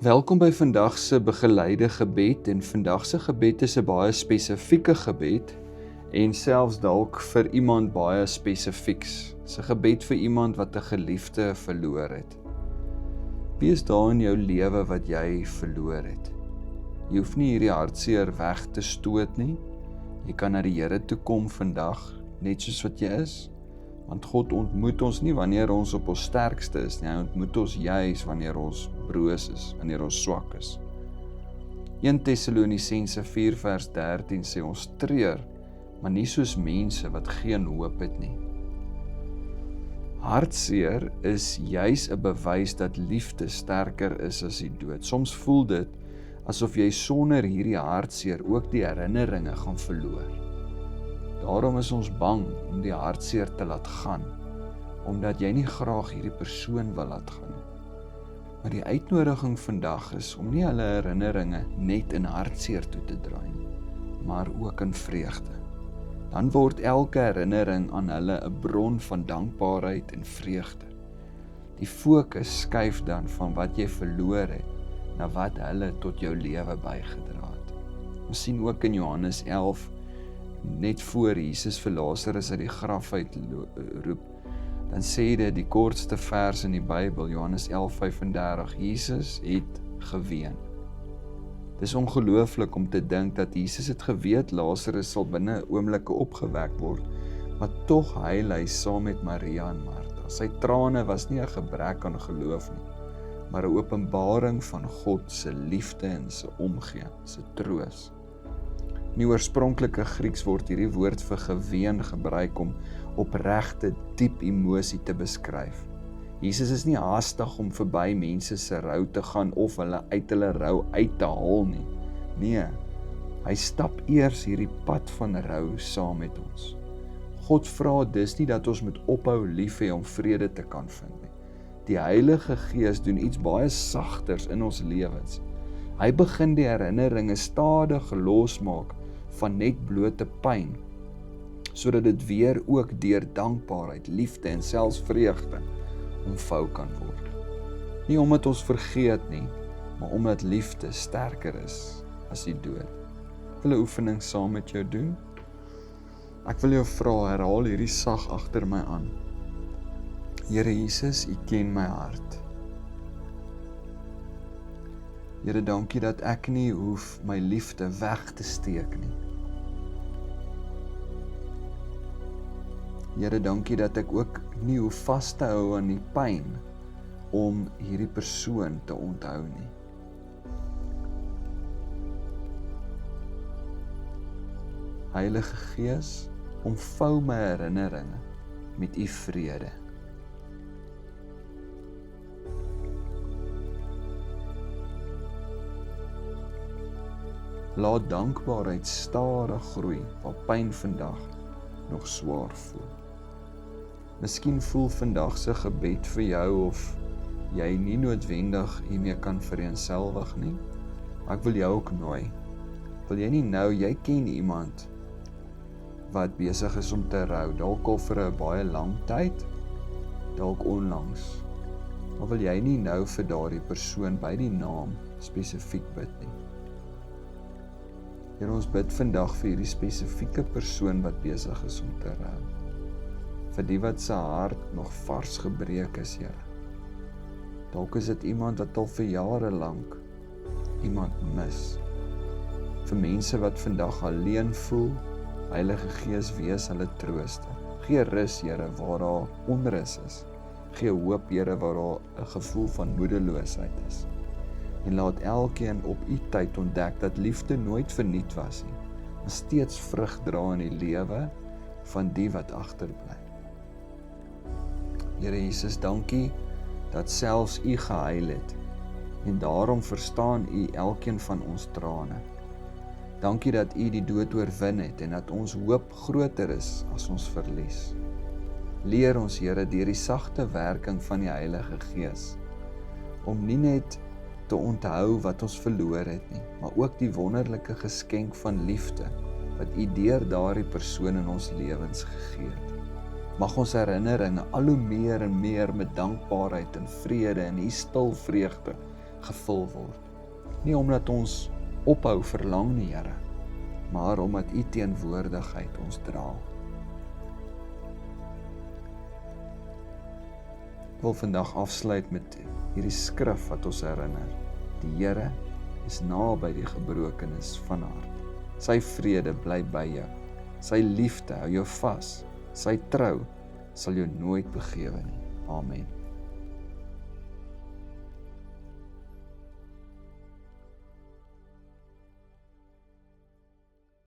Welkom by vandag se begeleide gebed en vandag se gebed is 'n baie spesifieke gebed en selfs dalk vir iemand baie spesifieks. Dis 'n gebed vir iemand wat 'n geliefde verloor het. Wie is daar in jou lewe wat jy verloor het? Jy hoef nie hierdie hartseer weg te stoot nie. Jy kan na die Here toe kom vandag, net soos wat jy is. Want God ontmoet ons nie wanneer ons op ons sterkste is nie, hy ontmoet ons juis wanneer ons broos is, wanneer ons swak is. 1 Tessalonisense 4 vers 13 sê ons treur, maar nie soos mense wat geen hoop het nie. Hartseer is juis 'n bewys dat liefde sterker is as die dood. Soms voel dit asof jy sonder hierdie hartseer ook die herinneringe gaan verloor. Daarom is ons bang om die hartseer te laat gaan, omdat jy nie graag hierdie persoon wil laat gaan. Maar die uitnodiging vandag is om nie hulle herinneringe net in hartseer toe te draai nie, maar ook in vreugde. Dan word elke herinnering aan hulle 'n bron van dankbaarheid en vreugde. Die fokus skuif dan van wat jy verloor het, na wat hulle tot jou lewe bygedra het. Ons sien ook in Johannes 11, net voor Jesus vir Lazarus uit die graf uit roep, dan sê dit die kortste vers in die Bybel, Johannes 11:35, Jesus het geween. Dis ongelooflik om te dink dat Jesus het geweet Lazarus sal binne 'n oomblikke opgewek word, maar tog huil hy saam met Maria en Martha. Sy trane was nie 'n gebrek aan geloof nie, maar 'n openbaring van God se liefde en se omgee, se troos. In die oorspronklike Grieks word hierdie woord vir geween gebruik om opregte, diep emosie te beskryf. Jesus is nie haastig om verby mense se rou te gaan of hulle uit hulle rou uit te haal nie. Nee, hy stap eers hierdie pad van rou saam met ons. God vra dus nie dat ons moet ophou lief hê om vrede te kan vind nie. Die Heilige Gees doen iets baie sagters in ons lewens. Hy begin die herinneringe stadig losmaak van net blote pyn, sodat dit weer ook deur dankbaarheid, liefde en selfs vreugde omvou kan word. Nie omdat ons vergeet nie, maar omdat liefde sterker is as die dood. Ek wil 'n oefening saam met jou doen. Ek wil jou vra, herhaal hierdie sag agter my aan. Here Jesus, U ken my hart. Here, dankie dat ek nie hoef my liefde weg te steek nie. Here, dankie dat ek ook nie hoef vas te hou aan die pyn om hierdie persoon te onthou nie. Heilige Gees, omvou my herinneringe met U vrede. Laat dankbaarheid stadig groei, waar pyn vandag nog swaar voel. Miskien voel vandag se gebed vir jou of jy nie noodwendig hiermee kan vereenselwig nie, maar ek wil jou ook nooi. Wil jy nie nou, jy ken iemand wat besig is om te rou, dalk al vir 'n baie lang tyd, dalk onlangs, maar wil jy nie nou vir daardie persoon by die naam spesifiek bid nie? Here, ons bid vandag vir hierdie spesifieke persoon wat besig is om te rou. Vir die wat sy hart nog vars gebreek is, Here. Dalk is dit iemand wat al vir jare lank iemand mis. Vir mense wat vandag alleen voel, Heilige Gees, wees hulle trooster. Gee rus, Here, waar daar onrus is. Gee hoop, Here, waar daar 'n gevoel van moedeloosheid is. En laat elkeen op U tyd ontdek dat liefde nooit verniet was nie, maar steeds vrug dra in die lewe van die wat agterbly. Here Jesus, dankie dat selfs U gehuil het, en daarom verstaan U elkeen van ons trane. Dankie dat U die dood oorwin het, en dat ons hoop groter is as ons verlies. Leer ons, Here, deur die sagte werking van die Heilige Gees, om nie net te onthou wat ons verloor het nie, maar ook die wonderlike geskenk van liefde, wat U deur daardie persoon in ons lewens gegee het. Mag ons herinneringe al hoe meer en meer met dankbaarheid en vrede en U stil vreugde gevul word. Nie omdat ons ophou verlang nie, Here, maar omdat U teenwoordigheid ons dra. Ek wil vandag afsluit met hierdie skrif wat ons herinner. Die Here is naby die gebrokenes van hart. Sy vrede bly by jou. Sy liefde hou jou vas. Sy trou sal jou nooit begewe nie. Amen.